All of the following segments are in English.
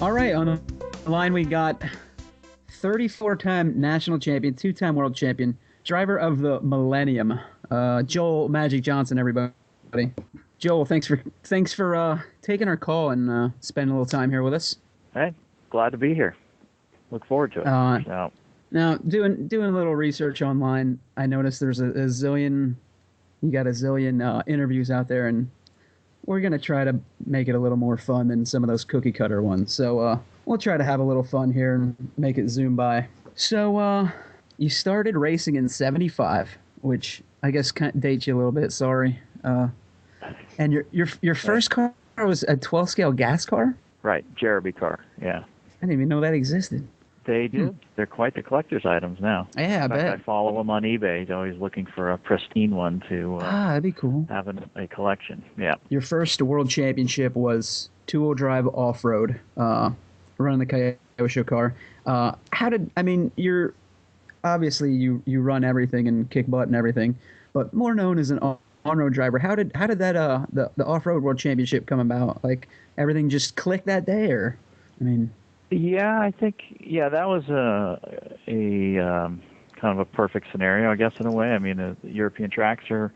All right, on the line we got 34-time national champion, two-time world champion, driver of the Millennium, Joel Magic Johnson. Everybody, Joel, thanks for taking our call and spending a little time here with us. Hey, glad to be here. Look forward to it. Now, doing a little research online, I noticed there's a zillion. You got a zillion interviews out there, and we're going to try to make it a little more fun than some of those cookie cutter ones. So we'll try to have a little fun here and make it zoom by. So you started racing in '75, which I guess kind of dates you a little bit. Sorry. And your first car was a 12 scale gas car? Right, Jeremy car, yeah. I didn't even know that existed. They do. They're quite the collector's items now. Yeah, I bet. I follow them on eBay. He's always looking for a pristine one to that'd be cool. Have a collection. Yeah. Your first world championship was two-wheel drive off-road, running the Kyosho car. You're obviously you run everything and kick butt and everything, but more known as an on-road driver. How did that the off-road world championship come about? Like everything just clicked that day, or Yeah, I think that was a kind of a perfect scenario, I guess, in a way. I mean, the European tracks are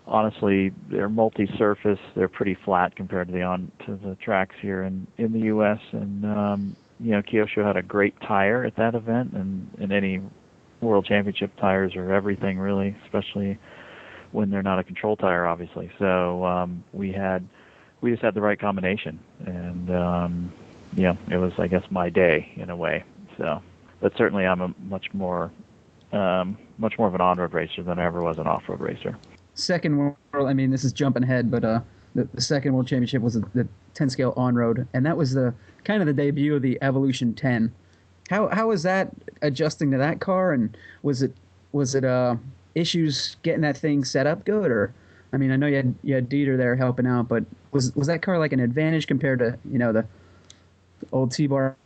honestly they're multi-surface. They're pretty flat compared to the tracks here in the U.S. And Kyosho had a great tire at that event, and any World Championship tires are everything really, especially when they're not a control tire, obviously. So we just had the right combination, and it was, I guess, my day in a way. So, but certainly I'm a much more of an on-road racer than I ever was an off-road racer. Second world, this is jumping ahead, but the second world championship was the 10 scale on-road, and that was the kind of the debut of the Evolution 10. How was that adjusting to that car, and was it issues getting that thing set up good, or I know you had Dieter there helping out, but was that car like an advantage compared to the old T-bar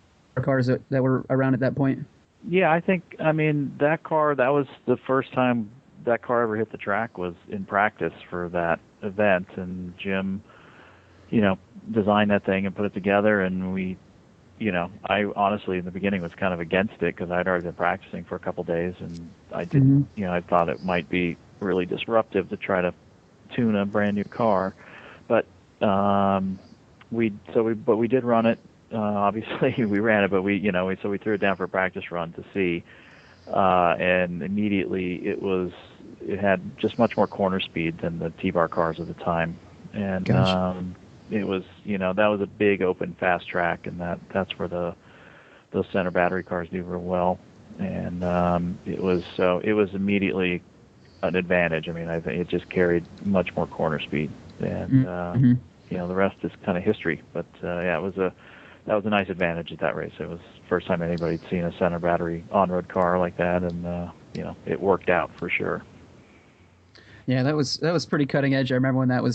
cars that were around at that point? Yeah, I think, that car, that was the first time that car ever hit the track was in practice for that event, and Jim, designed that thing and put it together, and we, I honestly in the beginning was kind of against it because I'd already been practicing for a couple of days, and I didn't, I thought it might be really disruptive to try to tune a brand new car, but we did run it. Obviously, we ran it, but we threw it down for a practice run to see, and immediately it had just much more corner speed than the T-bar cars at the time, and Gotcha. It was that was a big open fast track, and that's where those center battery cars do real well, and it was immediately an advantage. I think it just carried much more corner speed, and the rest is kind of history. But that was a nice advantage at that race. It was the first time anybody'd seen a center battery on-road car like that, and it worked out for sure. Yeah, that was pretty cutting edge. I remember when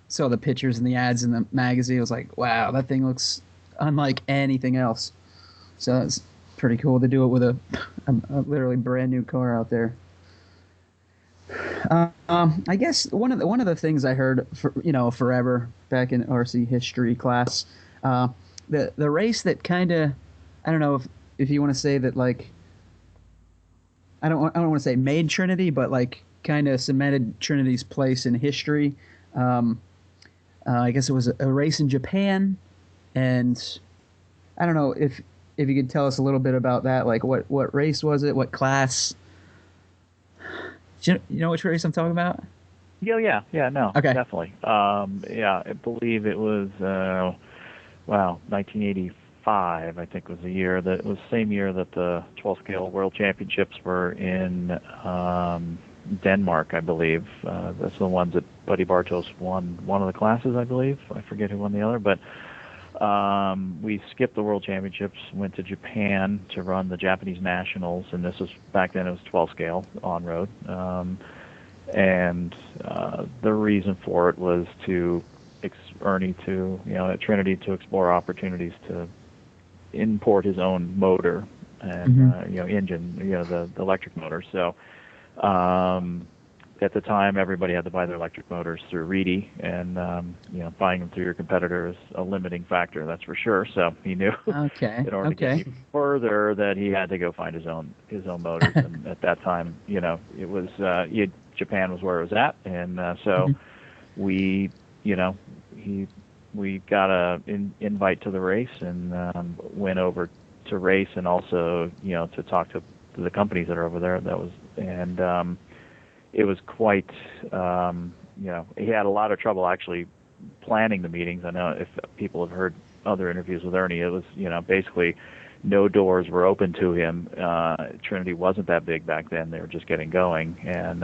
saw the pictures and the ads in the magazine. I was like, wow, that thing looks unlike anything else. So it's pretty cool to do it with a literally brand new car out there. I guess one of the things I heard forever back in RC history class. The race that kind of, I don't know if you want to say that, like, I don't want to say made Trinity, but like kind of cemented Trinity's place in history. I guess it was a race in Japan, and I don't know if you could tell us a little bit about that. Like what race was it? What class? Do you know which race I'm talking about? Yeah, no, okay. Definitely. I believe it was. 1985, I think, was the year that it was the same year that the 12 scale World Championships were in Denmark, I believe. That's the ones that Buddy Bartos won one of the classes, I believe. I forget who won the other, but we skipped the World Championships, went to Japan to run the Japanese Nationals, and this was back then it was 12 scale on road, and the reason for it was to Ernie at Trinity to explore opportunities to import his own motor and engine, the electric motor. So at the time, everybody had to buy their electric motors through Reedy, and buying them through your competitor is a limiting factor, that's for sure. So he knew Okay. in order to get any further that he had to go find his own motors. And at that time, it was Japan was where it was at, and so we, we got a invite to the race and went over to race, and also to talk to the companies that are over there. That was it was quite, he had a lot of trouble actually planning the meetings. I know if people have heard other interviews with Ernie, it was, basically no doors were open to him. Trinity wasn't that big back then. They were just getting going. And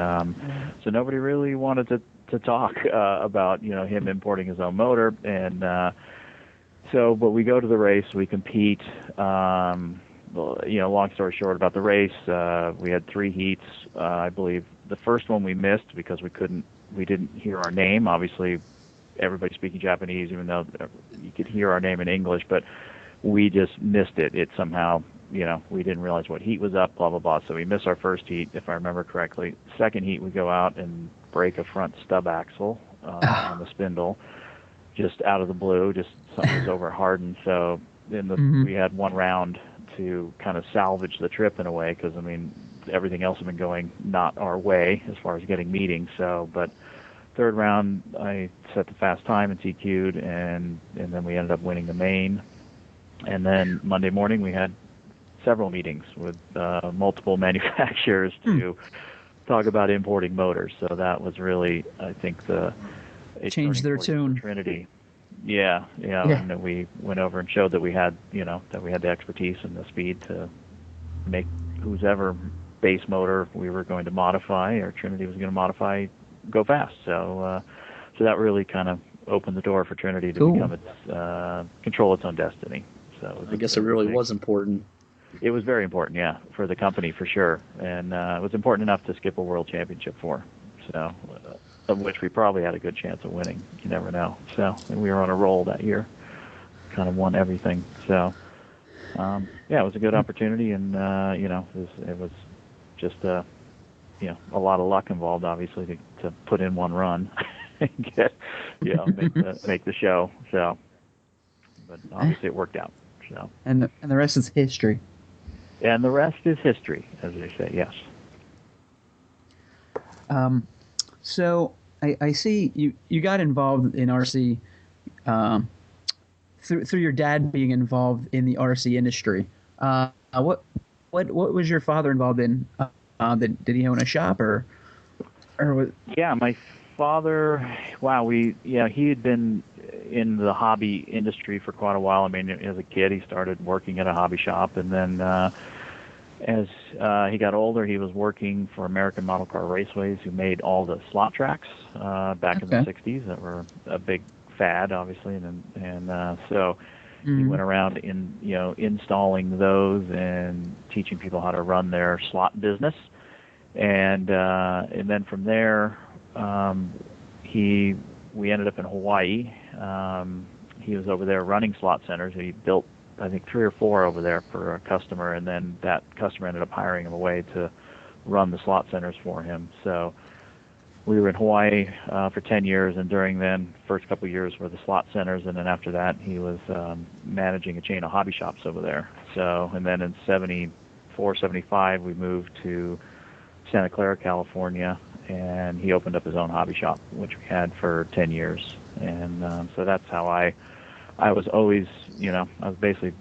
so nobody really wanted to talk about, him importing his own motor. And but we go to the race, we compete. Long story short about the race, we had 3 heats, I believe. The first one we missed because we didn't hear our name. Obviously, everybody speaking Japanese, even though you could hear our name in English, but we just missed it. It somehow, we didn't realize what heat was up, blah, blah, blah. So we missed our first heat, if I remember correctly. Second heat, we go out and break a front stub axle on the spindle, just out of the blue, just something was over hardened. So we had 1 round to kind of salvage the trip in a way, because, everything else had been going not our way as far as getting meetings. So, but third round, I set the fast time and TQ'd, and then we ended up winning the main. And then Monday morning, we had several meetings with multiple manufacturers to talk about importing motors. So that was really, I think, changed their tune. Trinity. Yeah. And then we went over and showed that we had, that we had the expertise and the speed to make whoever base motor we were going to modify, or Trinity was going to modify, go fast. So that really kind of opened the door for Trinity to become control its own destiny. So I guess it really was important. It was very important, yeah, for the company for sure, and it was important enough to skip a world championship for. So, of which we probably had a good chance of winning. You never know. So, and we were on a roll that year, kind of won everything. So, it was a good opportunity, and it was just a lot of luck involved, obviously, to put in 1 run and get make the show. So, but obviously it worked out. So, and the rest is history. And the rest is history, as they say. Yes. So I see you got involved in RC through your dad being involved in the RC industry. What was your father involved in? Did he own a shop or what? Yeah, my father. Wow, he had been in the hobby industry for quite a while. As a kid, he started working at a hobby shop, and then as he got older, he was working for American Model Car Raceways, who made all the slot tracks back in the '60s that were a big fad, obviously, and so he went around installing those and teaching people how to run their slot business, and then from there, we ended up in Hawaii. He was over there running slot centers. He built, I think, 3 or 4 over there for a customer, and then that customer ended up hiring him away to run the slot centers for him. So we were in Hawaii for 10 years, and during then, first couple of years were the slot centers, and then after that, he was managing a chain of hobby shops over there. So, and then in 74, 75, we moved to Santa Clara, California, and he opened up his own hobby shop, which we had for 10 years. And so that's how I was always, I was basically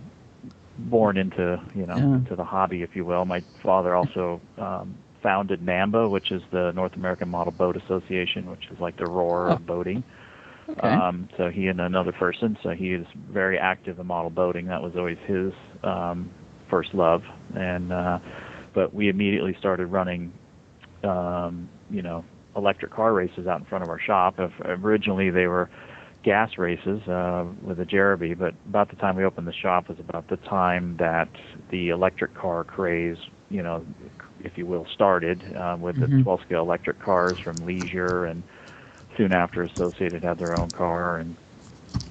born into, into the hobby, if you will. My father also founded NAMBA, which is the North American Model Boat Association, which is like the roar of boating. Okay. So he and another person, so he is very active in model boating. That was always his first love. And but we immediately started running, electric car races out in front of our shop. Originally, they were gas races with a Jeremy, but about the time we opened the shop was about the time that the electric car craze, if you will, started with the 12-scale electric cars from Leisure, and soon after Associated had their own car, and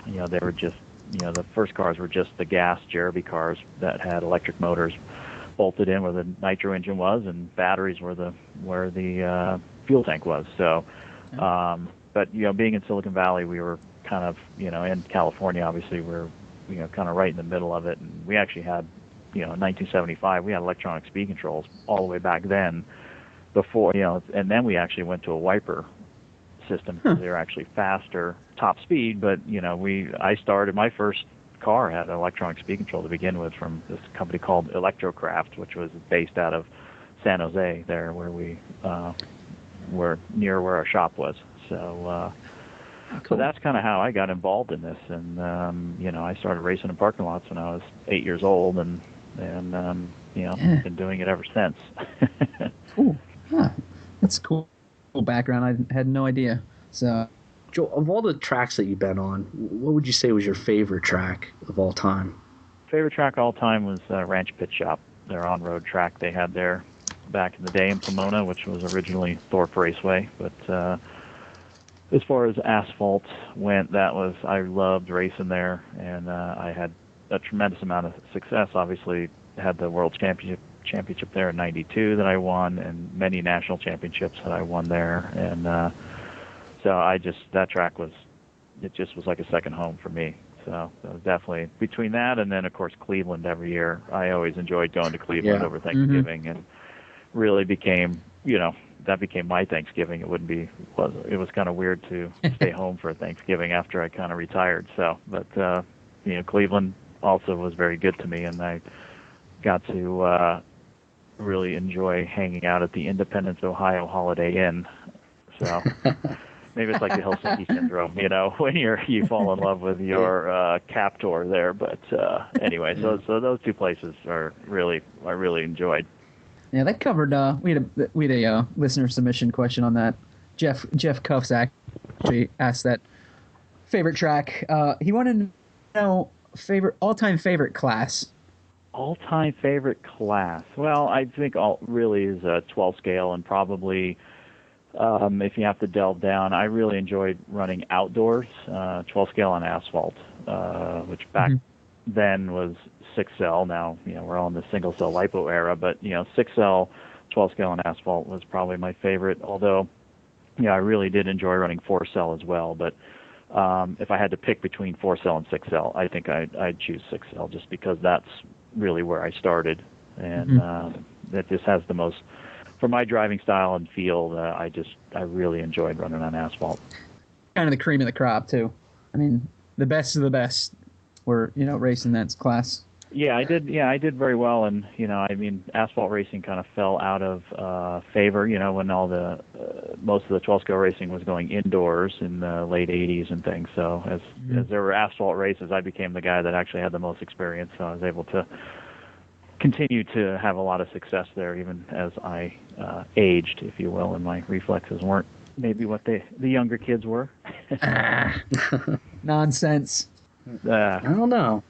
they were just, the first cars were just the gas Jeremy cars that had electric motors bolted in where the nitro engine was, and batteries were where the fuel tank was. So, but being in Silicon Valley, we were kind of in California. Obviously, we're kind of right in the middle of it, and we actually had in 1975 we had electronic speed controls all the way back then. Before and then we actually went to a wiper system because they were actually faster, top speed. But I started my first car had an electronic speed control to begin with from this company called Electrocraft, which was based out of San Jose, there where we were near where our shop was. So Cool. so that's kind of how I got involved in this. And I started racing in parking lots when I was 8 years old, and been doing it ever since. Cool. Huh. That's cool. Cool background. I had no idea. So, Joe, of all the tracks that you've been on, what would you say was your favorite track of all time? Favorite track of all time was Ranch Pit Shop, their on-road track they had there back in the day in Pomona, which was originally Thorpe Raceway. But as far as asphalt went, I loved racing there, and I had a tremendous amount of success. Obviously, had the World Championship there in '92 that I won, and many national championships that I won there. And so that track was like a second home for me. So it was definitely between that and then, of course, Cleveland every year. I always enjoyed going to Cleveland over Thanksgiving, and really became, that became my Thanksgiving. It was kind of weird to stay home for Thanksgiving after I kind of retired. So, but Cleveland also was very good to me, and I got to really enjoy hanging out at the Independence, Ohio Holiday Inn. So maybe it's like the Helsinki syndrome, when you fall in love with your captor there. But anyway, so those two places I really enjoyed. yeah, that covered. We had a listener submission question on that. Jeff Cuffs actually asked that favorite track. He wanted to know all-time favorite class. All-time favorite class. Well, I think really is a 12 scale, and probably if you have to delve down, I really enjoyed running outdoors, 12 scale on asphalt, which back then was 6L. Now, we're all in the single cell lipo era, but 6L 12 scale on asphalt was probably my favorite. Although, I really did enjoy running 4Cell as well. But if I had to pick between 4Cell and 6L, I think I'd choose 6L just because that's really where I started, and that just has the most, for my driving style and feel. I really enjoyed running on asphalt. Kind of the cream of the crop too. I mean, the best of the best were racing that class. Yeah, I did very well, and asphalt racing kind of fell out of favor. When all the most of the 12 scale racing was going indoors in the late '80s and things. So as there were asphalt races, I became the guy that actually had the most experience. So I was able to continue to have a lot of success there, even as I aged, if you will, and my reflexes weren't maybe what the younger kids were. Nonsense. I don't know.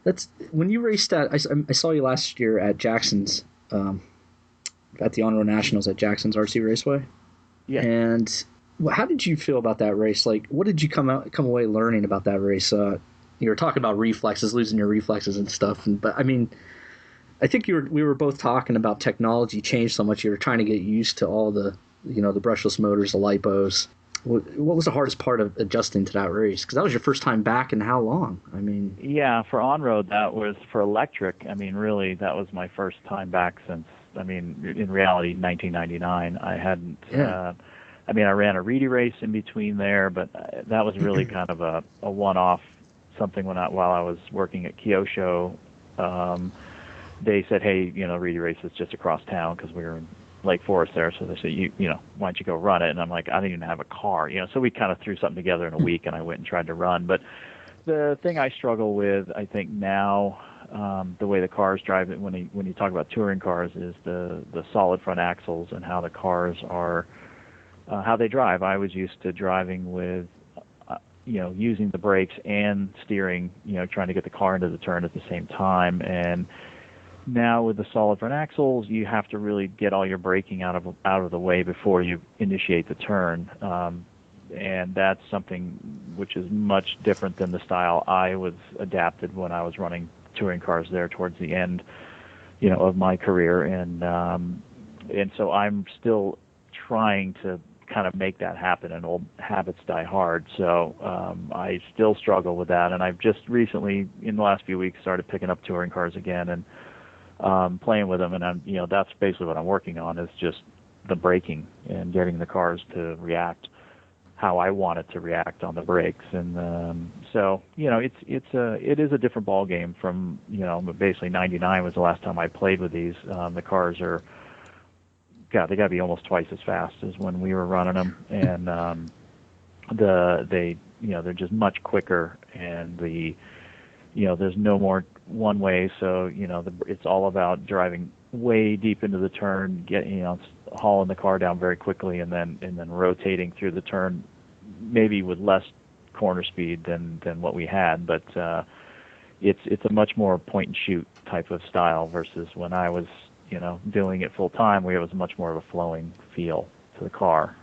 That's when you raced at. I saw you last year at Jackson's, at the On-Road Nationals at Jackson's RC Raceway. Yeah. And how did you feel about that race? Like, what did you come away learning about that race? You were talking about reflexes, losing your reflexes and stuff. But I mean, I think we were both talking about technology changed so much. You were trying to get used to all the the brushless motors, the lipos. What was the hardest part of adjusting to that race? Because that was your first time back in how long? I mean, yeah, for on-road, that was for electric. I mean, really, that was my first time back since, in reality, 1999. I hadn't, I ran a Reedy race in between there, but that was really kind of a one-off, something while I was working at Kyosho. They said, hey, Reedy race is just across town because we were in Lake Forest there, so they said, why don't you go run it? And I'm like, I don't even have a car, so we kind of threw something together in a week, and I went and tried to run. But the thing I struggle with, I think now, the way the cars drive it, when you talk about touring cars, is the solid front axles and how the cars are, how they drive. I was used to driving with, using the brakes and steering, trying to get the car into the turn at the same time. And now with the solid front axles, you have to really get all your braking out of the way before you initiate the turn, and that's something which is much different than the style I was adapted when I was running touring cars there towards the end, of my career, and so I'm still trying to kind of make that happen, and old habits die hard. So I still struggle with that, and I've just recently, in the last few weeks, started picking up touring cars again and playing with them, and that's basically what I'm working on, is just the braking and getting the cars to react how I want it to react on the brakes. And so it is a different ball game from basically '99 was the last time I played with these. The cars are they got to be almost twice as fast as when we were running them, and they're just much quicker, and there's no more one way, so it's all about driving way deep into the turn, hauling the car down very quickly, and then rotating through the turn, maybe with less corner speed than what we had, but it's a much more point and shoot type of style versus when I was doing it full time, where it was much more of a flowing feel to the car.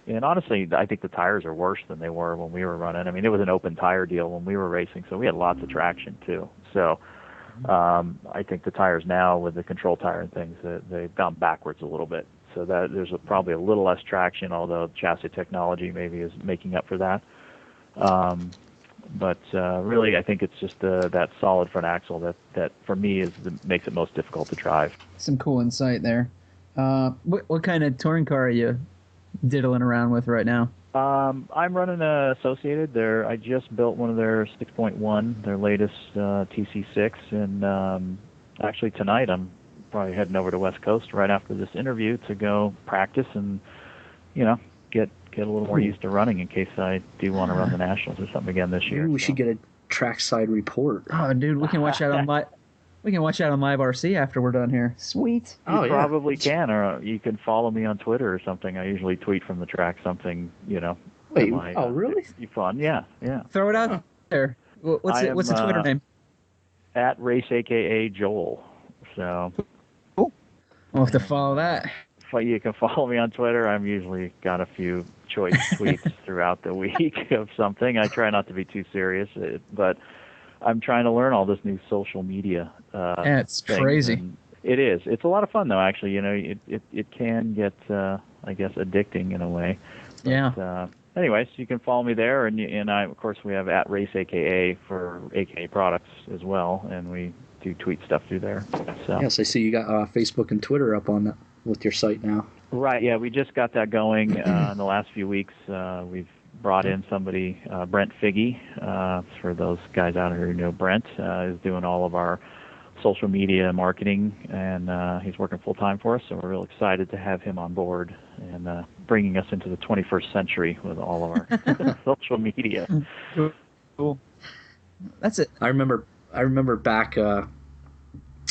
And honestly, I think the tires are worse than they were when we were running. I mean, it was an open tire deal when we were racing, so we had lots of traction too. So I think the tires now, with the control tire and things, they've gone backwards a little bit. So that there's probably a little less traction, although chassis technology maybe is making up for that. But really, I think it's just that solid front axle that for me makes it most difficult to drive. Some cool insight there. What kind of touring car are you diddling around with right now? I'm running a Associated. I just built one of their 6.1, their latest TC6, and actually tonight I'm probably heading over to West Coast right after this interview to go practice and get a little more used to running in case I do want to run the Nationals or something again this year. Maybe we should get a trackside report. Oh, dude, we can watch that on Live RC after we're done here. Sweet. You probably can, or you can follow me on Twitter or something. I usually tweet from the track something, Wait, really? Fun, yeah. Throw it out there. What's the Twitter name? At Race AKA Joel. So. Cool. We'll have to follow that. You can follow me on Twitter. I'm usually got a few choice tweets throughout the week of something. I try not to be too serious, but I'm trying to learn all this new social media. It's crazy. It is. It's a lot of fun, though. Actually, it can get, I guess, addicting in a way. But, yeah. Anyways, you can follow me there, and I, of course, we have at Race AKA for AKA products as well, and we do tweet stuff through there. So. Yes, I see you got Facebook and Twitter up on with your site now. Right. Yeah, we just got that going in the last few weeks. We've brought in somebody, Brent Figge, for those guys out here who know Brent, is doing all of our social media marketing, and he's working full-time for us, so we're real excited to have him on board and bringing us into the 21st century with all of our social media. Cool. That's it. I remember back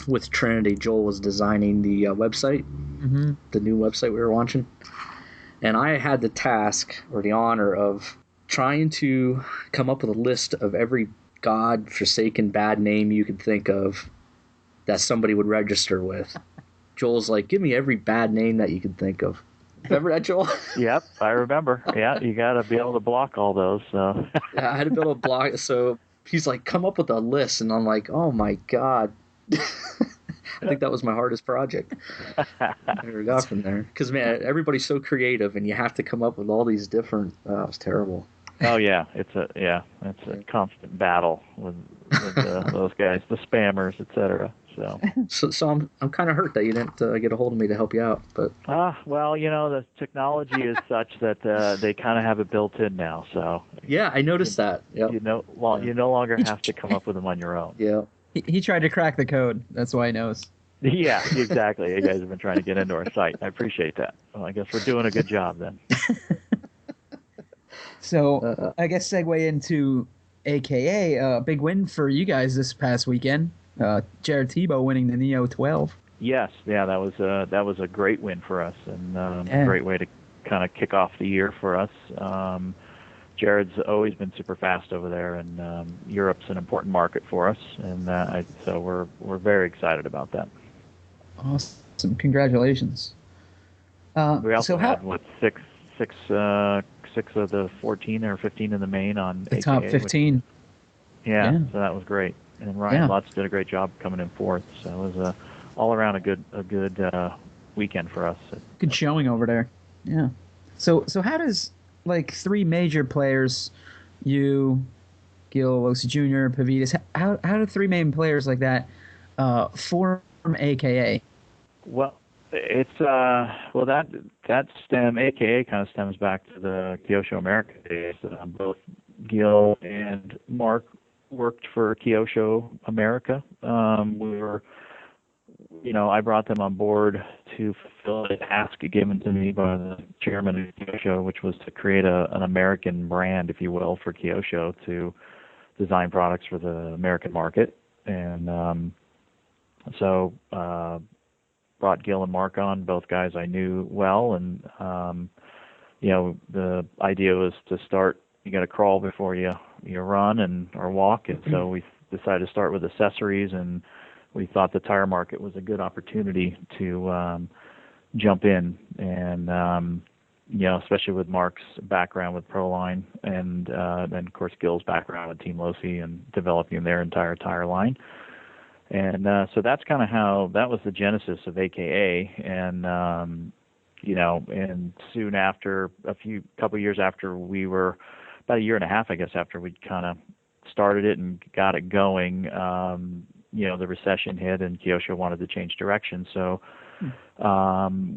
with Trinity, Joel was designing the website, the new website we were launching, and I had the task or the honor of trying to come up with a list of every god-forsaken bad name you could think of that somebody would register with. Joel's like, give me every bad name that you can think of. Remember that, Joel? Yep, I remember. Yeah, you got to be able to block all those. So. Yeah, I had to be able to block. So he's like, come up with a list, and I'm like, oh my god. I think that was my hardest project. I never got from there because man, everybody's so creative, and you have to come up with all these different. It was terrible. Oh yeah, it's a constant battle with those guys, the spammers, etc. So I'm kind of hurt that you didn't get a hold of me to help you out, but well, the technology is such that they kind of have it built in now. So yeah, I noticed that. Yep. You no longer have to come up with them on your own. Yeah. He tried to crack the code. That's why he knows. Yeah, exactly. You guys have been trying to get into our site. I appreciate that. Well, I guess we're doing a good job then. So I guess segue into AKA, big win for you guys this past weekend. Jared Tebow winning the Neo 12. Yes, yeah, that was a great win for us, and a great way to kind of kick off the year for us. Jared's always been super fast over there, and Europe's an important market for us, and so we're very excited about that. Awesome! Congratulations. We also had six of the 14 or 15 in the main on the AKA, top 15. Yeah, so that was great, and Ryan Lutz did a great job coming in fourth. So it was all around a good weekend for us. Good showing over there. Yeah. So how does like three major players, you, Gil, Losi Jr., Pavitas, how do three main players like that form AKA? Well, it's that AKA kind of stems back to the Kyosho America days. Both Gil and Mark worked for Kyosho America. We were, I brought them on board to fulfill a task given to me by the chairman of Kyosho, which was to create an American brand, if you will, for Kyosho to design products for the American market. And so brought Gil and Mark on, both guys I knew well, and the idea was to start. You got to crawl before you run or walk, and so we decided to start with accessories, and we thought the tire market was a good opportunity to jump in, and especially with Mark's background with Proline, and then of course Gil's background with Team Losi and developing their entire tire line. And so that's kind of how that was the genesis of AKA. And and soon after, couple years after, we were about a year and a half, I guess, after we kind of started it and got it going. The recession hit, and Kyosho wanted to change direction. So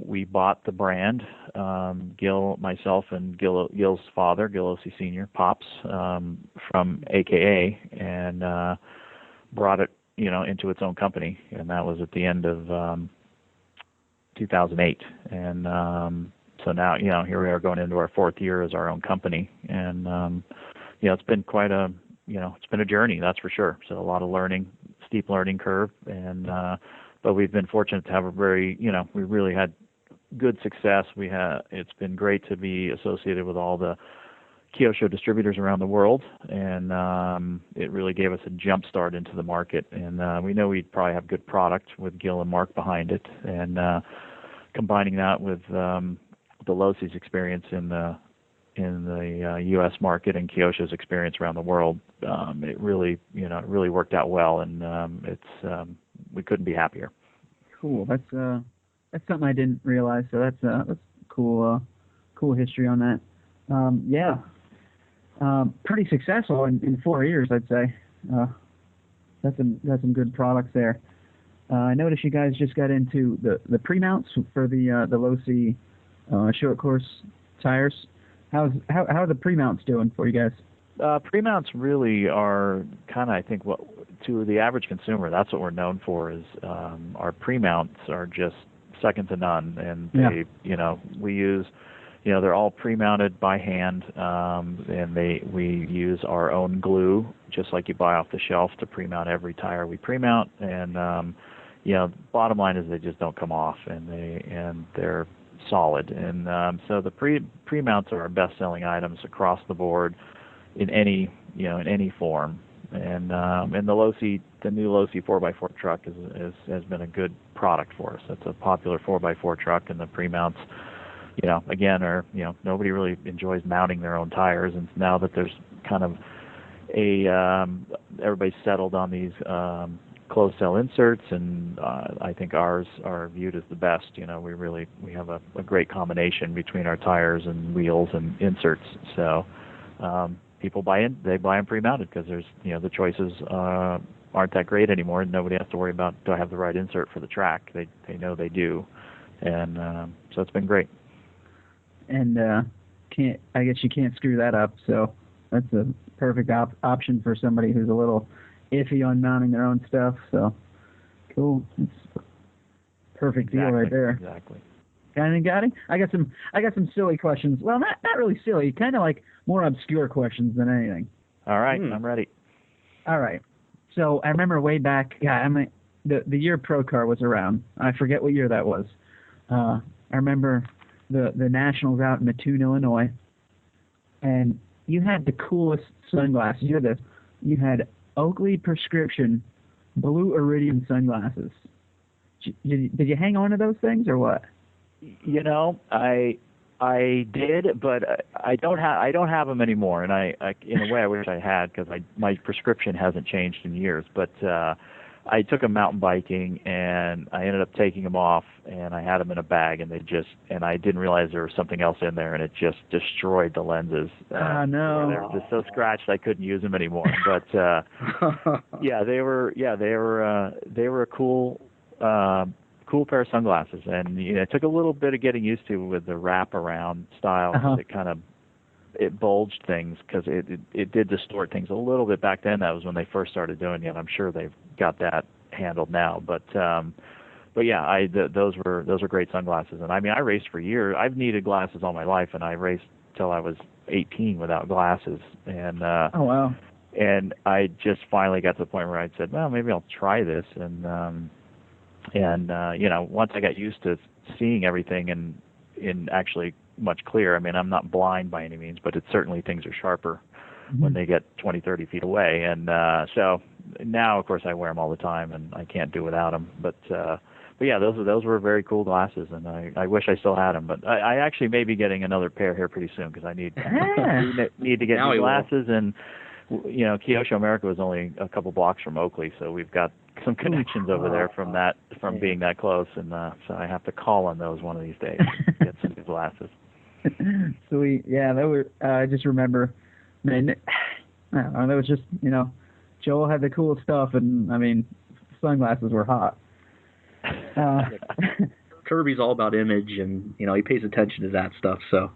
we bought the brand. Gil, myself, and Gil's father, Gil Losi Sr., Pops, from AKA, and brought it into its own company, and that was at the end of 2008. And so now, here we are going into our fourth year as our own company, and it's been quite it's been a journey, that's for sure. So a lot of learning, steep learning curve, and but we've been fortunate to have a very, we really had good success. It's been great to be associated with all the Kyosho distributors around the world, and it really gave us a jump start into the market. And we know we'd probably have good product with Gil and Mark behind it, and combining that with the Losi's experience in the U.S. market and Kyosho's experience around the world, it really worked out well, and we couldn't be happier. Cool. That's something I didn't realize. So that's cool. Cool history on that. Yeah. Pretty successful in 4 years, I'd say. That's some good products there. I noticed you guys just got into the pre-mounts for the Losi short course tires. How are the pre-mounts doing for you guys? Pre-mounts really are kind of, I think, what to the average consumer, that's what we're known for. Is our pre-mounts are just second to none, and they, we use. They're all pre-mounted by hand, and we use our own glue, just like you buy off the shelf, to pre-mount every tire we pre-mount. And bottom line is they just don't come off, and they're solid. And so the pre-mounts are our best-selling items across the board in any form. And the new Losi 4x4 truck has been a good product for us. It's a popular 4x4 truck, and the pre-mounts, again, nobody really enjoys mounting their own tires, and now that there's kind of everybody's settled on these closed cell inserts, and I think ours are viewed as the best. We have a great combination between our tires and wheels and inserts. So people they buy them pre-mounted because there's the choices aren't that great anymore, and nobody has to worry about, do I have the right insert for the track? They know they do, and so it's been great. And I guess you can't screw that up, so that's a perfect option for somebody who's a little iffy on mounting their own stuff. So cool, it's perfect deal right there. Exactly. Got anything, Gotti? I got some silly questions. Well, not really silly, kind of like more obscure questions than anything. All right, I'm ready. All right. So I remember way back, the year Pro Car was around. I forget what year that was. I remember the Nationals out in Mattoon, Illinois, and you had the coolest sunglasses. You had Oakley prescription blue iridium sunglasses. Did you hang on to those things or what? I did, but I don't have them anymore, and I in a way I wish I had, because my prescription hasn't changed in years. But I took them mountain biking, and I ended up taking them off, and I had them in a bag, and and I didn't realize there was something else in there, and it just destroyed the lenses. No. They were just so scratched I couldn't use them anymore. But yeah, they were a cool pair of sunglasses, and it took a little bit of getting used to with the wrap around style. It bulged things because it did distort things a little bit back then. That was when they first started doing it. I'm sure they've got that handled now, but yeah, those were great sunglasses. And I mean, I raced for years. I've needed glasses all my life, and I raced till I was 18 without glasses. And oh wow! And I just finally got to the point where I said, well, maybe I'll try this. And once I got used to seeing everything in actually much clearer. I mean, I'm not blind by any means, but it's certainly things are sharper when they get 20, 30 feet away. And so now, of course, I wear them all the time, and I can't do without them. But yeah, those were very cool glasses, and I wish I still had them. But I actually may be getting another pair here pretty soon because I need to get new glasses. And Kyosho America was only a couple blocks from Oakley, so we've got some connections over there from being that close, and so I have to call on those one of these days to get some new glasses. Sweet, yeah, that were. I just remember, man, I don't know, that was just Joel had the cool stuff, and I mean, sunglasses were hot. Kirby's all about image, and he pays attention to that stuff, so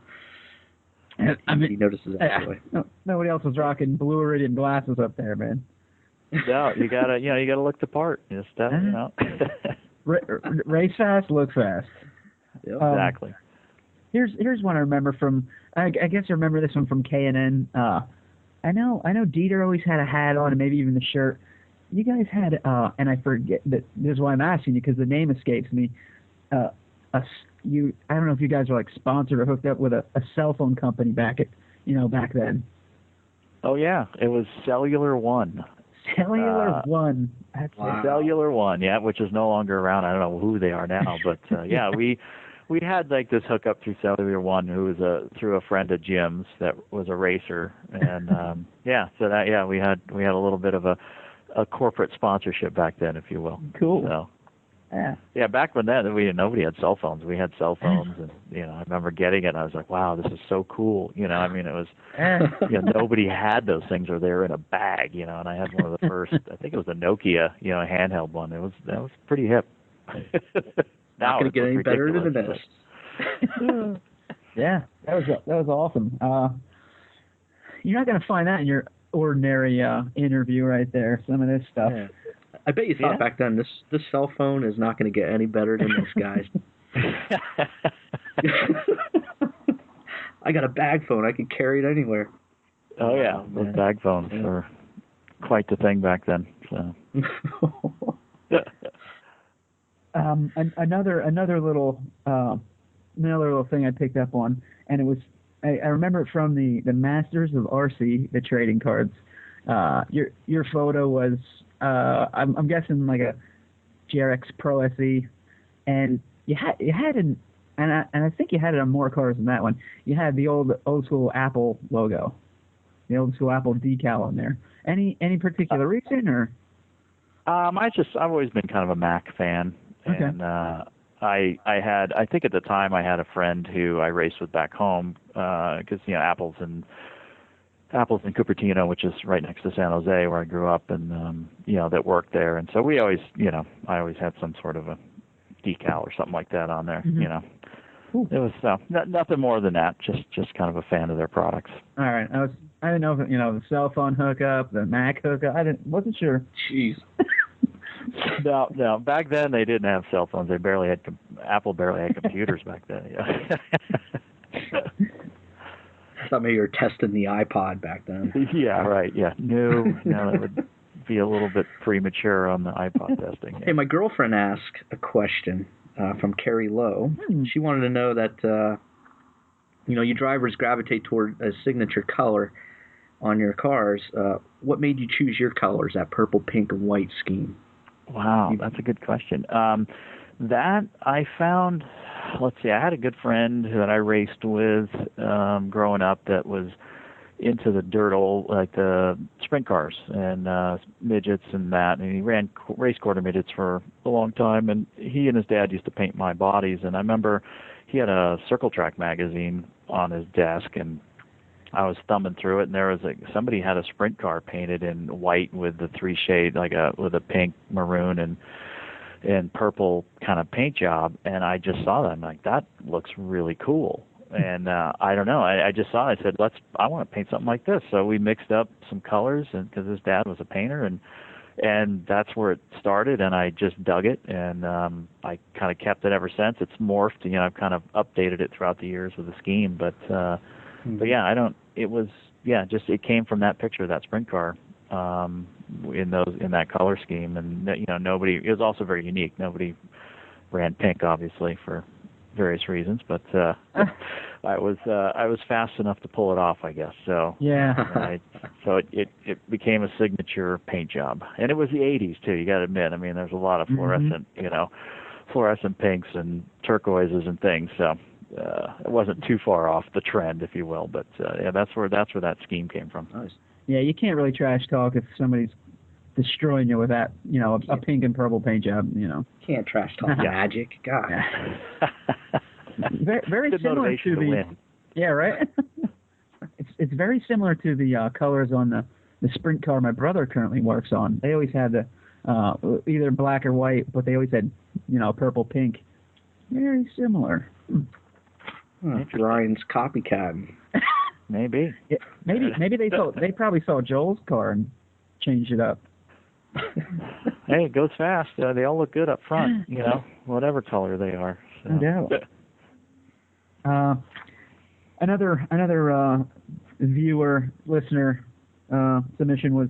he notices that anyway. Nobody else was rocking Blue Iridium glasses up there, man. No, you gotta look the part. Race fast, look fast. Yep. Exactly. Here's one I remember from. I guess I remember this one from K&N. I know Dieter always had a hat on, and maybe even the shirt. You guys had, and I forget that. This is why I'm asking you, because the name escapes me. I don't know if you guys were like sponsored or hooked up with a cell phone company back then. Oh yeah, it was Cellular One. Cellular One. That's wow. Cellular One, yeah, which is no longer around. I don't know who they are now, but yeah, we had like this hookup through Cellular One, who was through a friend of Jim's that was a racer, and we had a little bit of a corporate sponsorship back then, if you will. Cool. So, yeah, back when nobody had cell phones. We had cell phones, and I remember getting it, and I was like, wow, this is so cool. I mean, it was nobody had those things, or they were in a bag. And I had one of the first. I think it was a Nokia, handheld one. That was pretty hip. Not going to get any better than this. Yeah, that was awesome. You're not going to find that in your ordinary interview right there. Some of this stuff. Yeah. I bet you thought back then this cell phone is not going to get any better than this, guys. I got a bag phone. I can carry it anywhere. Oh yeah, those bag phones were quite the thing back then. So. Another little thing I picked up on, and it was I remember it from the Masters of RC, the trading cards. Your photo was I'm guessing like a GRX Pro SE, and you had and I think you had it on more cars than that one. You had the old school Apple logo, the old school Apple decal on there. Any particular reason, or? I've always been kind of a Mac fan. Okay. And I think at the time I had a friend who I raced with back home because Apple's in Cupertino, which is right next to San Jose, where I grew up, and that worked there. And so we always, I always had some sort of a decal or something like that on there. Mm-hmm. It was nothing more than that. Just kind of a fan of their products. All right, I didn't know if the cell phone hookup, the Mac hookup. Wasn't sure. Jeez. No. Back then they didn't have cell phones. Apple barely had computers back then. I thought maybe you were testing the iPod back then. Yeah, right. Yeah. No, that would be a little bit premature on the iPod testing. Yeah. Hey, my girlfriend asked a question from Carrie Lowe. She wanted to know that you drivers gravitate toward a signature color on your cars. What made you choose your colors, that purple, pink, and white scheme? Wow, that's a good question. That I found, let's see, I had a good friend that I raced with growing up that was into the dirt old, like the sprint cars and midgets and that. And he ran race quarter midgets for a long time. And he and his dad used to paint my bodies. And I remember he had a Circle Track magazine on his desk, and I was thumbing through it, and there was somebody had a sprint car painted in white with the three shade, with a pink, maroon, and purple kind of paint job. And I just saw that. I'm like, that looks really cool. And I don't know. I just saw it. I said, I want to paint something like this. So we mixed up some colors, and because his dad was a painter, and that's where it started. And I just dug it, and I kind of kept it ever since. It's morphed. I've kind of updated it throughout the years with the scheme. But yeah, it came from that picture of that sprint car in that color scheme. And nobody. It was also very unique. Nobody ran pink, obviously, for various reasons, but I was fast enough to pull it off, I guess. So yeah. So it became a signature paint job, and it was the '80s too. You got to admit. I mean, there's a lot of fluorescent, fluorescent pinks and turquoises and things. So it wasn't too far off the trend, if you will. But yeah, that's where that scheme came from. Nice. Yeah, you can't really trash talk if somebody's destroying you with that, a pink and purple paint job, Can't trash talk magic. God. Very similar to the win. Yeah, right. it's very similar to the colors on the sprint car my brother currently works on. They always had the either black or white, but they always had purple, pink. Very similar. Ryan's copycat. Maybe. Yeah, maybe they probably saw Joel's car and changed it up. Hey, it goes fast. They all look good up front, whatever color they are. So. No doubt. Another viewer, listener submission was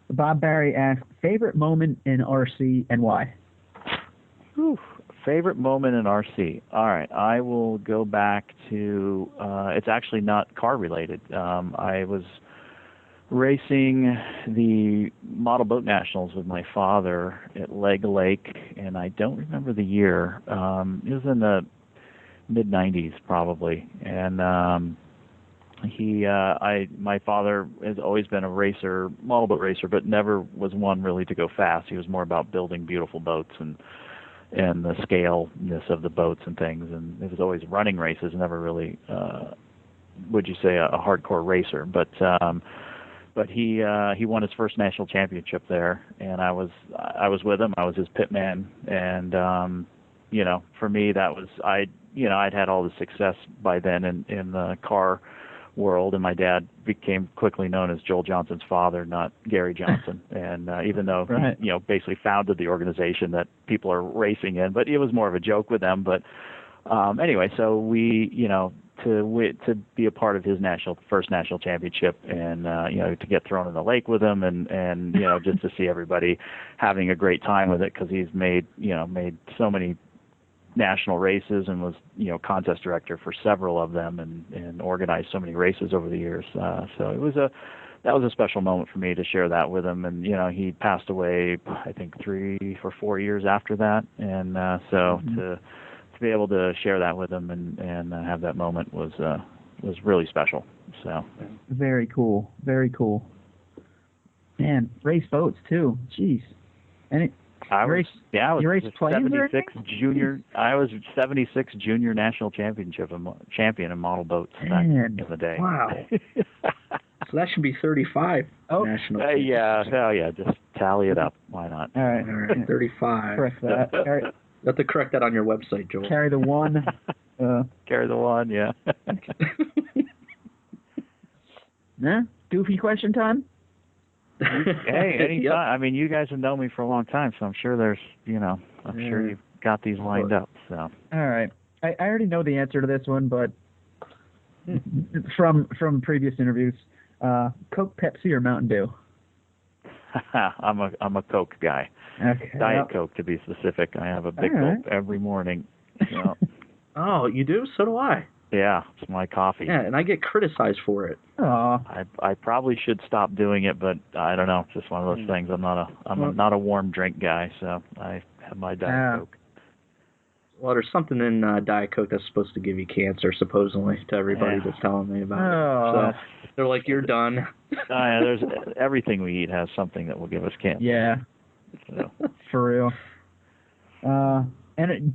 Bob Barry asked, favorite moment in RC and why? Whew. Favorite moment in RC. All right, I will go back to, it's actually not car related. I was racing the Model Boat Nationals with my father at Leg Lake, and I don't remember the year. It was in the mid-'90s probably, and my father has always been a racer, model boat racer, but never was one really to go fast. He was more about building beautiful boats and the scaleness of the boats and things, and it was always running races, never really, would you say, a hardcore racer, but he won his first national championship there, and I was with him. I was his pit man, and for me that was I'd had all the success by then in the car world, and my dad became quickly known as Joel Johnson's father, not Gary Johnson. And even though right. he basically founded the organization that people are racing in, but it was more of a joke with them. But anyway, so we to be a part of his first national championship, and to get thrown in the lake with him, and just to see everybody having a great time with it, because he's made so many national races and was contest director for several of them, and organized so many races over the years. So that was a special moment for me to share that with him. And he passed away, I think 3 or 4 years after that, and so to be able to share that with him and have that moment was really special. So very cool, very cool. Man, race boats too. Jeez, and I was 76 junior. I was 76 junior national champion in model boats back in the day. Wow. So that should be 35 national. Yeah, hell yeah. Just tally it up. Why not? All right, 35. Correct that. You have to correct that on your website, Joel. Carry the one. Carry the one. Yeah. Yeah. Goofy question time. Hey, anytime. Yep. I mean, you guys have known me for a long time, so I'm sure there's, sure you've got these lined up. So. All right. I already know the answer to this one, but from previous interviews, Coke, Pepsi, or Mountain Dew? I'm a Coke guy. Okay. Diet Coke, to be specific. I have a big gulp every morning. Oh, you do? So do I. Yeah, it's my coffee. Yeah, and I get criticized for it. I probably should stop doing it, but I don't know. It's just one of those things. I'm not a warm drink guy, so I have my Diet Coke. Well, there's something in Diet Coke that's supposed to give you cancer, supposedly, to everybody that's telling me about it. So they're like, you're done. Yeah, there's everything we eat has something that will give us cancer. Yeah. So. For real. Any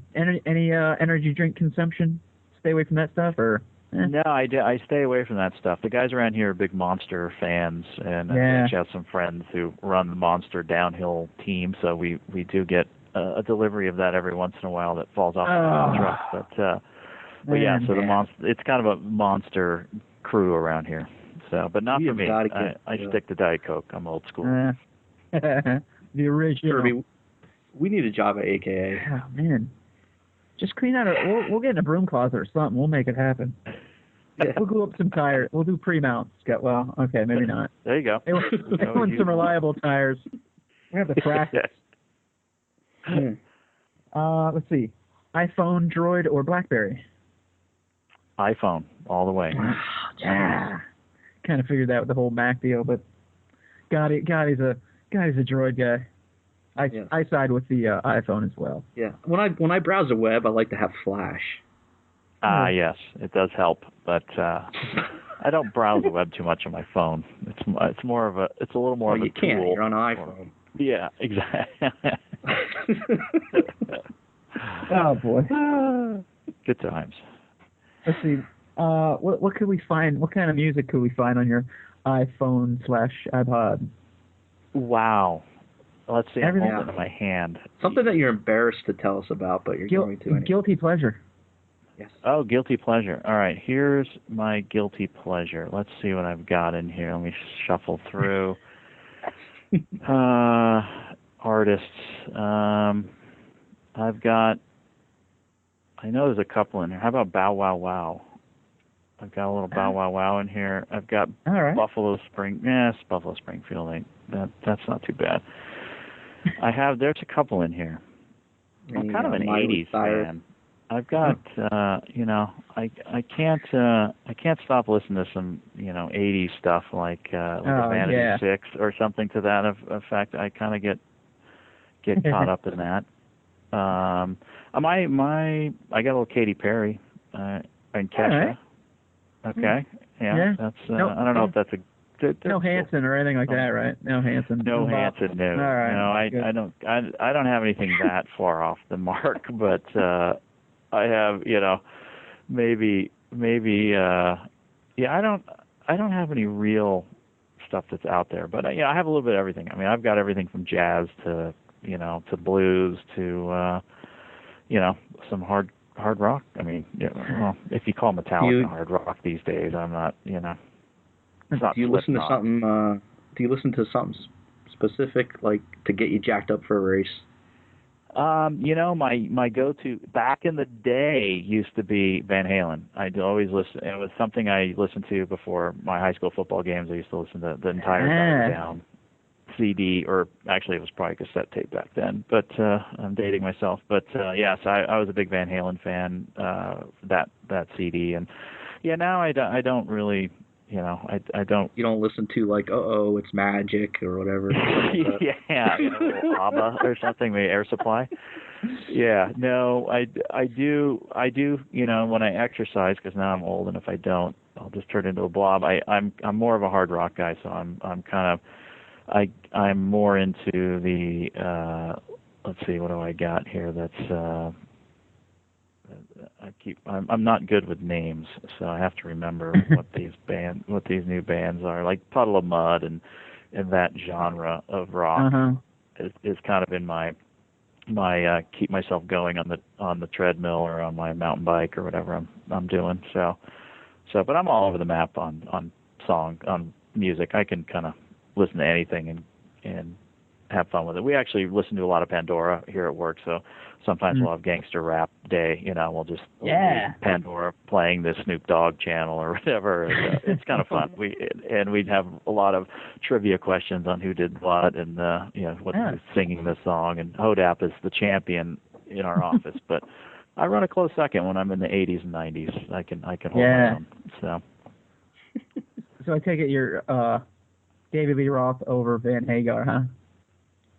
energy drink consumption? Stay away from that stuff, or? No, I stay away from that stuff. The guys around here are big Monster fans, and I actually have some friends who run the Monster downhill team, so we do get a delivery of that every once in a while that falls off the truck. But yeah, so the Monster, it's kind of a Monster crew around here. So, but not for me. I stick to Diet Coke. I'm old school. The original. Kirby, we need a job at AKA. Oh man, just clean out. We'll get in a broom closet or something. We'll make it happen. Yeah. We'll glue up some tires. We'll do pre-mounts. Well, okay, maybe not. There you go. Hey, we're doing some reliable tires. We have to practice. Let's see. iPhone, Droid, or BlackBerry? iPhone, all the way. Yeah. Kind of figured that with the whole Mac deal, but Gotti's a Droid guy. I side with the iPhone as well. Yeah. When I browse the web, I like to have Flash. Yes, it does help, but I don't browse the web too much on my phone. It's a little more of a you can't. tool. You're on an iPhone. Yeah, exactly. Oh boy. Good times. Let's see. What could we find? What kind of music could we find on your iPhone/iPod? Wow. Let's see. I'm holding it in my hand. Something that you're embarrassed to tell us about, but you're going to. Anyway. Guilty pleasure. Yes. Oh, guilty pleasure. All right. Here's my guilty pleasure. Let's see what I've got in here. Let me shuffle through. Artists. I've got. I know there's a couple in here. How about Bow Wow Wow? I've got a little Bow Wow Wow in here. I've got Buffalo Springfield. That's not too bad. There's a couple in here. I'm kind of an '80s fan. I've got, I can't stop listening to some, '80s stuff like the Vanity Six or something to that effect. I kind of get caught up in that. I got a little Katy Perry and Kesha. Right. Okay, yeah. That's I don't know if that's a. No Hanson or anything like that, right? No Hanson. No Hanson, no. All right. No, I don't have anything that far off the mark, but I have, maybe I don't have any real stuff that's out there, but I have a little bit of everything. I mean, I've got everything from jazz to to blues to some hard rock. I mean, well, if you call Metallica hard rock these days, I'm not, Do you listen to something? Do you listen to something specific, like to get you jacked up for a race? My go-to back in the day used to be Van Halen. I'd always listen. It was something I listened to before my high school football games. I used to listen to the entire Dive Down CD, or actually it was probably cassette tape back then. But I'm dating myself. But yes, I was a big Van Halen fan. That CD, and now I don't really. I don't. You don't listen to like, it's magic or whatever. Yeah, ABBA or something, maybe Air Supply. Yeah, no, I do. When I exercise, because now I'm old, and if I don't, I'll just turn into a blob. I'm more of a hard rock guy, so I'm kind of, I'm more into the. Let's see, what do I got here? That's. I'm not good with names, so I have to remember what these new bands are. Like Puddle of Mud and that genre of rock is kind of in my keep myself going on the treadmill or on my mountain bike or whatever I'm doing. So but I'm all over the map on music. I can kind of listen to anything and have fun with it. We actually listen to a lot of Pandora here at work, so sometimes we'll have gangster rap day. We'll just Pandora playing the Snoop Dogg channel or whatever. It's kind of fun. We'd have a lot of trivia questions on who did what and who's singing the song. And Hodap is the champion in our office, but I run a close second when I'm in the 80s and 90s. I can hold my own. So I take it you're David Lee Roth over Van Hagar, huh?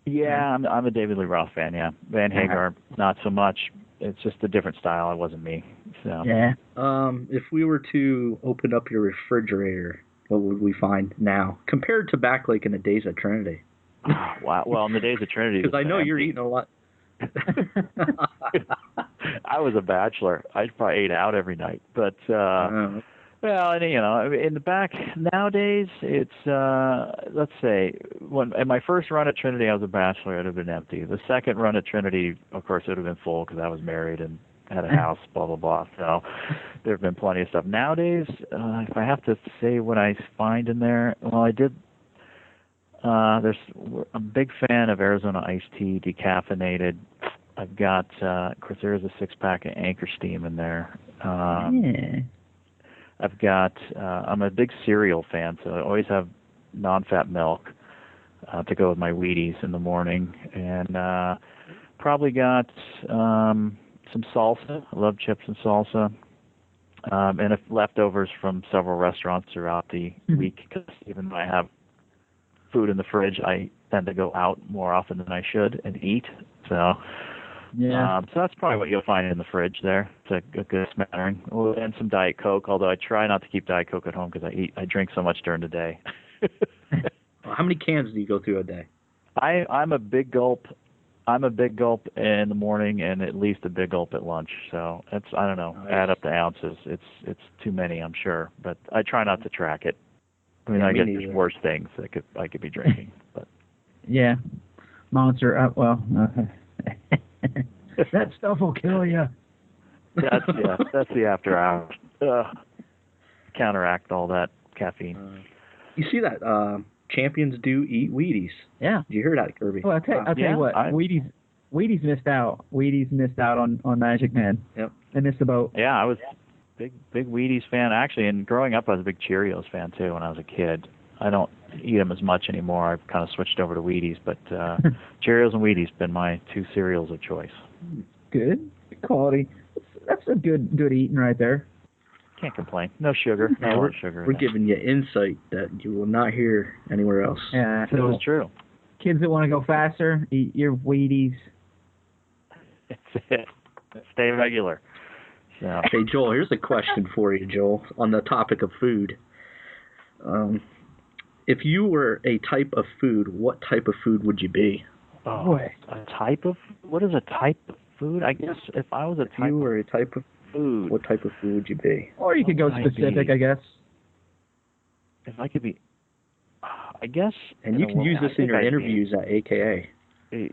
Yeah, I'm a David Lee Roth fan. Yeah, Van Hagar not so much. it's just a different style. It wasn't me. So Yeah. If we were to open up your refrigerator, what would we find now compared to back like in the days of Trinity? Wow. Well, in the days of Trinity, Because I know you're eating a lot. I was a bachelor. I probably ate out every night, but well, and in the back nowadays, it's let's say in my first run at Trinity, I was a bachelor. It would have been empty. The second run at Trinity, of course, it would have been full because I was married and had a house, blah blah blah. So there have been plenty of stuff. Nowadays, if I have to say what I find in there, well, I did. I'm a big fan of Arizona iced tea, decaffeinated. I've got, of course, there is a 6-pack of Anchor Steam in there. I've got, I'm a big cereal fan, so I always have non-fat milk to go with my Wheaties in the morning. And probably got some salsa. I love chips and salsa. And if leftovers from several restaurants throughout the week, because even though I have food in the fridge, I tend to go out more often than I should and eat. So so that's probably what you'll find in the fridge there. It's a good smattering. Oh, and some Diet Coke, although I try not to keep Diet Coke at home because I drink so much during the day. How many cans do you go through a day? I'm a big gulp. I'm a big gulp in the morning and at least a big gulp at lunch. So it's, I don't know, add up the ounces. It's too many, I'm sure, but I try not to track it. I mean, I guess there's worse things that I could be drinking, but yeah, Monster. That stuff will kill you. That's the after hours. Counteract all that caffeine. You see that champions do eat Wheaties. Yeah. Did you hear that, Kirby? Well, I'll tell you what. Wheaties missed out. Wheaties missed out on Magic Man. Yep. They missed the boat. Yeah, I was big Wheaties fan actually, and growing up I was a big Cheerios fan too when I was a kid. I don't eat them as much anymore. I've kind of switched over to Wheaties, but Cheerios and Wheaties have been my two cereals of choice. Good quality. That's a good eating right there. Can't complain. No sugar. No sugar. We're giving you insight that you will not hear anywhere else. Yeah, so it's true. Kids that want to go faster, eat your Wheaties. That's it. Stay regular. So. Hey, Joel, here's a question for you, Joel, on the topic of food. If you were a type of food, what type of food would you be? Oh, boy. A type of? What is a type of food? I guess if I was a type you were a type of food, what type of food would you be? Or you could go specific, I guess. If I could be, I guess. And you can use this in your interviews at AKA.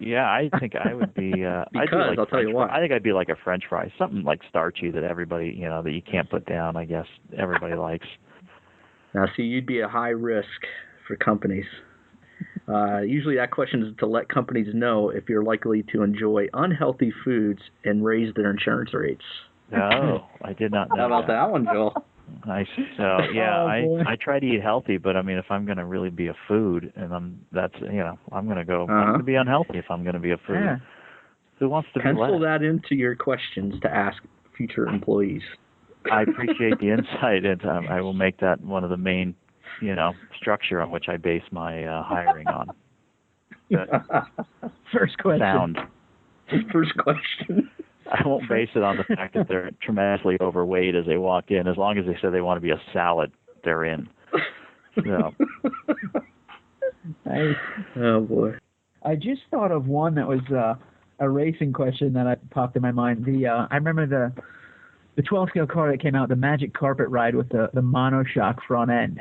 Yeah, I think I would be. Because I'll tell you what. I think I'd be like a French fry, something like starchy that everybody, that you can't put down. I guess everybody likes. Now, see, you'd be a high risk for companies. Usually, that question is to let companies know if you're likely to enjoy unhealthy foods and raise their insurance rates. No, I did not know. How about that one, Joel? Nice. So yeah, I try to eat healthy, but I mean, if I'm going to really be a food, and I'm going to go. I'm going to be unhealthy if I'm going to be a food. Yeah. Who wants to pencil that into your questions to ask future employees? I appreciate the insight, and I will make that one of the main, structure on which I base my hiring on. First question. Sound. First question. I won't base it on the fact that they're tremendously overweight as they walk in. As long as they say they want to be a salad, they're in. So. Nice. Oh, boy. I just thought of one that was a racing question that popped in my mind. I remember the 12-scale car that came out, the Magic Carpet Ride with the monoshock front end.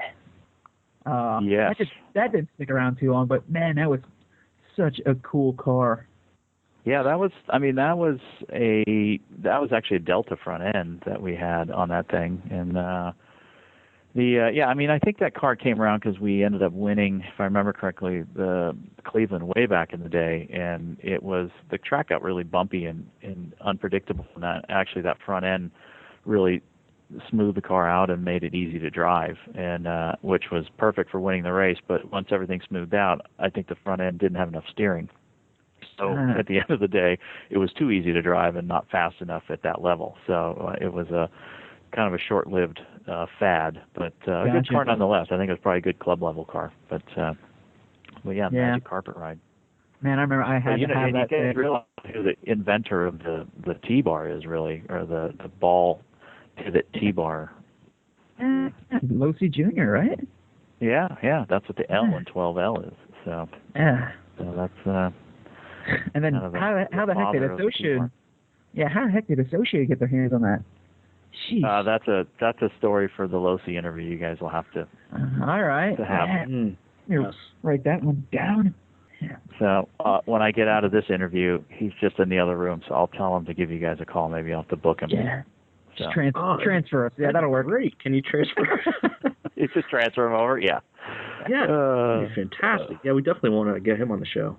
Yes. That didn't stick around too long, but, man, that was such a cool car. Yeah, that was actually a Delta front end that we had on that thing, and I think that car came around because we ended up winning, if I remember correctly, the Cleveland way back in the day, and the track got really bumpy and unpredictable, and that front end really smoothed the car out and made it easy to drive, and which was perfect for winning the race. But once everything smoothed out, I think the front end didn't have enough steering. So at the end of the day, it was too easy to drive and not fast enough at that level. So it was a kind of a short-lived fad, but a good car nonetheless. I think it was probably a good club-level car. But yeah, Magic Carpet Ride. Man, I remember I had to have that you thing. guys realize who the inventor of the T-bar is, really, or the ball pivot T-bar. Losi Jr., right? Yeah, that's what the L in 12L is. So, yeah. So that's. And then how the heck did Associated? Yeah, how the heck did Associated get their hands on that? Sheesh. That's a story for the Losi interview. You guys will have to. All right. To have. Yes. Write that one down. Yeah. So when I get out of this interview, he's just in the other room, so I'll tell him to give you guys a call. Maybe I'll have to book him. Yeah. So. Just transfer us. Yeah, that'll work. Great. Can you transfer? It's just transfer him over. Yeah. Yeah. That'd be fantastic. Yeah, we definitely want to get him on the show.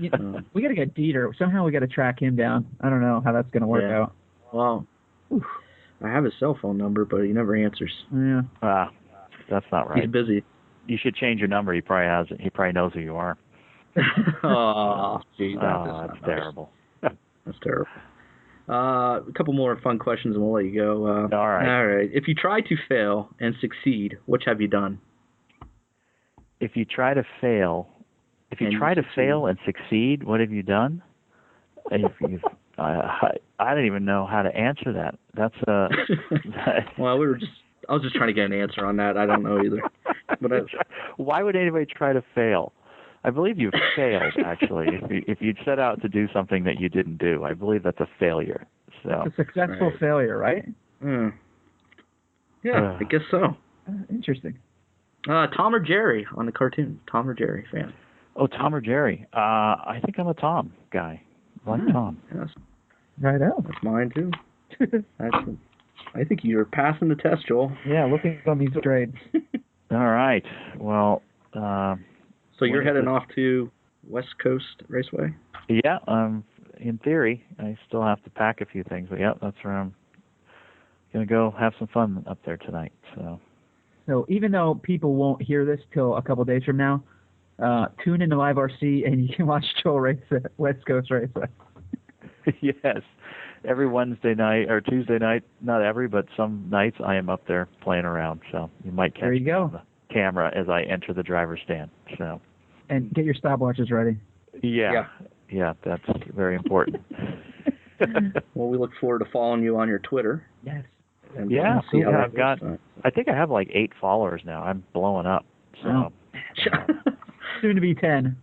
Yeah. We got to get Dieter. Somehow we got to track him down. I don't know how that's going to work out. Well, I have his cell phone number, but he never answers. Yeah. That's not right. He's busy. You should change your number. He probably has it. He probably knows who you are. Oh, geez, that's terrible. That's terrible. A couple more fun questions and we'll let you go. All right. If you try to fail and succeed, which have you done? If you try to fail and succeed, what have you done? I don't even know how to answer that. That's Well, I was just trying to get an answer on that. I don't know either. But why would anybody try to fail? I believe you've failed, actually. If you set out to do something that you didn't do, I believe that's a failure. So it's a successful failure, right? Yeah, I guess so. Interesting. Tom or Jerry on the cartoon? Tom or Jerry fan? Oh, Tom or Jerry? I think I'm a Tom guy. I like Tom. Yes. Right out. That's mine, too. I think you're passing the test, Joel. Yeah, looking on these grades. All right. Well, so you're heading off to West Coast Raceway? Yeah, in theory. I still have to pack a few things, but yeah, that's where I'm going to go have some fun up there tonight. So even though people won't hear this till a couple days from now, tune into Live RC and you can watch Joel race at West Coast Raceway. Yes. Every Wednesday night or Tuesday night, not every, but some nights I am up there playing around. So you might catch me on the camera as I enter the driver's stand. So. And get your stopwatches ready. Yeah, that's very important. Well, we look forward to following you on your Twitter. Yes. And see how I've got. I think I have like 8 followers now. I'm blowing up. So soon to be 10.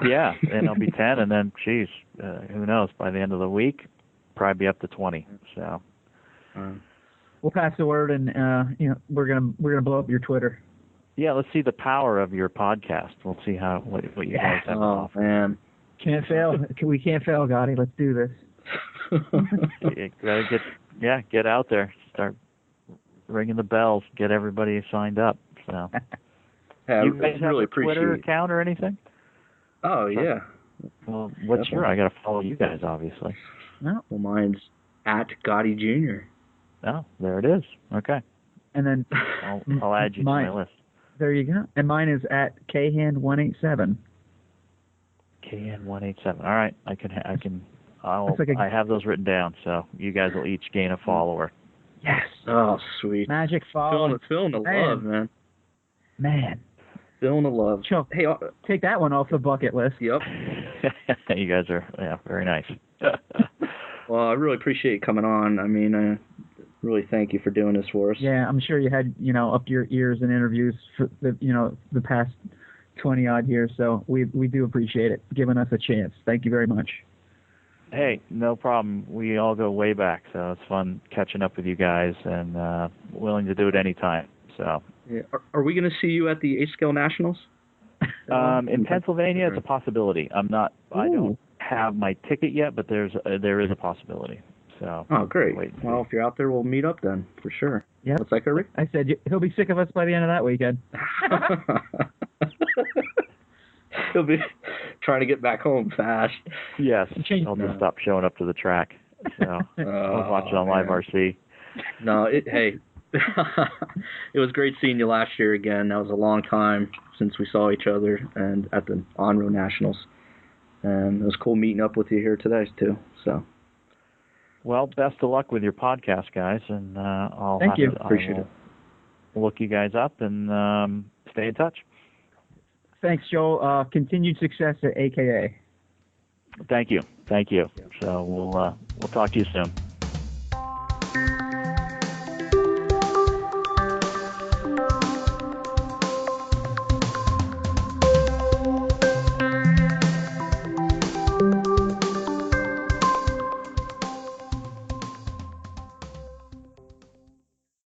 Yeah, and I'll be 10, and then, geez, who knows? By the end of the week, probably be up to 20. So we'll pass the word, and we're gonna blow up your Twitter. Yeah, let's see the power of your podcast. We'll see what you guys have to offer. Man, can't fail. We can't fail, Gotti. Let's do this. You gotta get out there, start ringing the bells, get everybody signed up. So, you guys have a Twitter account or anything? Oh yeah. Well, what's your? I got to follow you guys, obviously. No. Well, mine's at Gotti Jr. Oh, there it is. Okay. And then I'll add you to my list. There you go. And mine is at KHand187. KN187. All right, I have those written down, so you guys will each gain a follower. Yes. Oh, sweet. Magic follow. Feeling the love, man. Man. Feeling the love. Chuck, hey, take that one off the bucket list. Yep. You guys are very nice. Well, I really appreciate you coming on. I mean, really thank you for doing this for us. Yeah, I'm sure you had, up to your ears in interviews for the past 20 odd years. So we do appreciate it, giving us a chance. Thank you very much. Hey, no problem. We all go way back, so it's fun catching up with you guys, and willing to do it anytime. So. Yeah. Are we going to see you at the H-Scale Nationals? In Pennsylvania, it's a possibility. I don't have my ticket yet, but there is a possibility. So. Oh, great. Well, if you're out there, we'll meet up then, for sure. Yeah. What's that, Kirby? I said he'll be sick of us by the end of that weekend. He'll be trying to get back home fast. Yes. I'll just stop showing up to the track. So I'll watch it on Live RC. No, hey. It was great seeing you last year again. That was a long time since we saw each other and at the On-Road Nationals. And it was cool meeting up with you here today, too. So. Well, best of luck with your podcast, guys. And I'll Thank you. Appreciate it. Look you guys up and stay in touch. Thanks, Joel. Continued success at AKA. Thank you. So we'll talk to you soon.